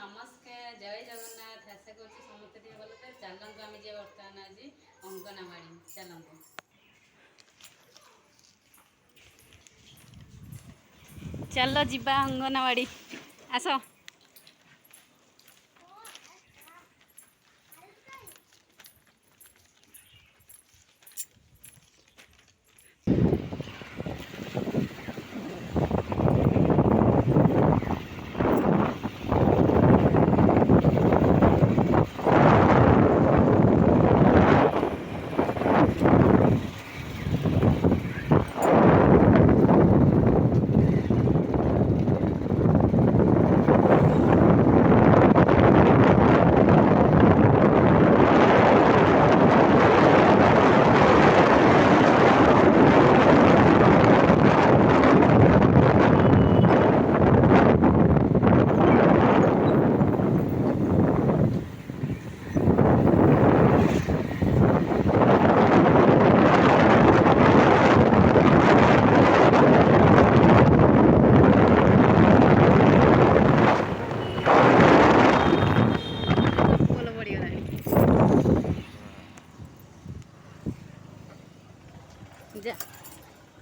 नमस्कार जय जगन्नाथ आशा कर समस्त भल थे चलतु आम जे बर्तमान आज अंगनवाड़ी चलतु चल जीवा अंगनवाड़ी आस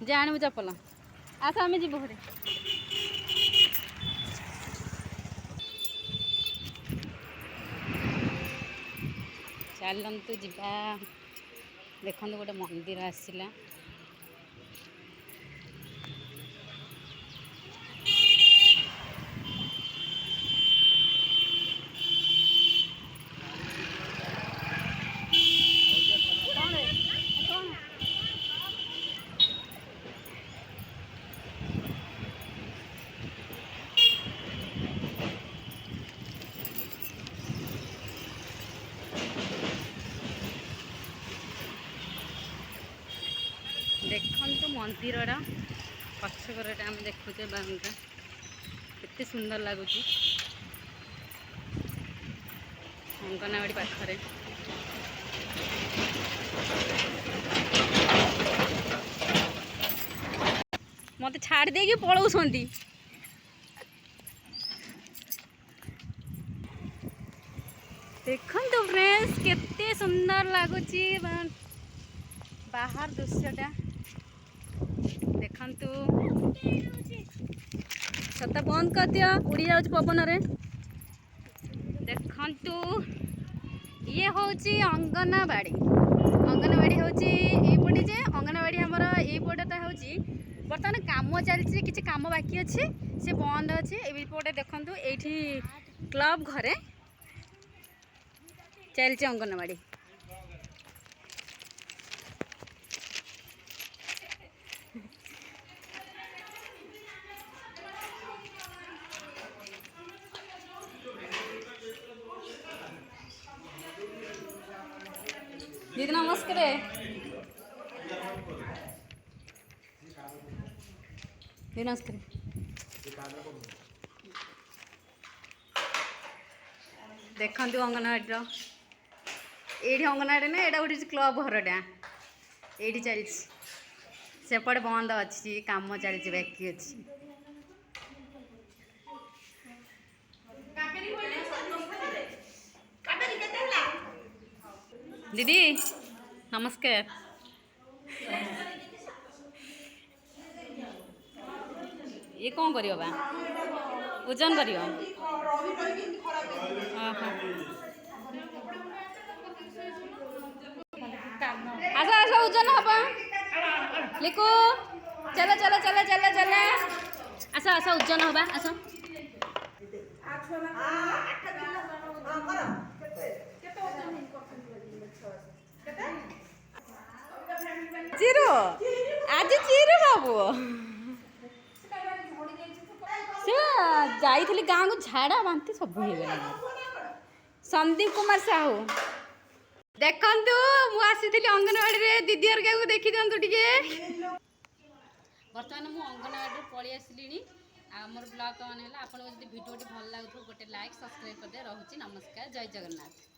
जा आणु चपल आस आम जीव घरे चलतु जीवा देखु गोटे मंदिर आसला देखु मंदिर पक्षकर आम देखुचे बाउंड्री केते सुंदर लगुच अंगनवाड़ी पाखरे मत छाड़ देगी पलौसंती देखु फ्रेंड्स केते सुंदर लगुच बाहर दृश्यटा देखु छता बंद कर दिया उड़ी जाऊँ पवन रे देखु ये हूँ अंगनवाड़ी अंगनवाड़ी हूँ ये जे अंगनवाड़ी आमर यपटेटा हूँ बर्तमान कम चलती किसी कम बाकी अच्छे से बंद अच्छे ये देखु ये क्लब घरे चलती अंगनवाड़ी दीदी नमस्कार दीदी नमस्कार देखु अंगनवाड़ी ये अंगनवाड़ी ना यहाँ गोटे क्लब घरटा ये चली सेपटे बंद अच्छी कम चलती बाकी अच्छी दीदी नमस्कार ये कौन कर ओजन कर आस आस ओजन हम लिखु चल चल चल चल चल आस आस ओजन हम आस चिरो आज चिरो बाबू से जाइली गाँव को झाड़ा बांती सब हो गला संदीप कुमार साहू देखु मुझे अंगनवाड़ी दीदी हरिका को देखी दिंतु टे बर्तमान मुझे अंगनवाड़ी पलि आसली आमर ब्लॉग कौन है आपको भिडियो भल लगे गोटे लाइक सब्सक्राइब करदे रोचे नमस्कार जय जगन्नाथ।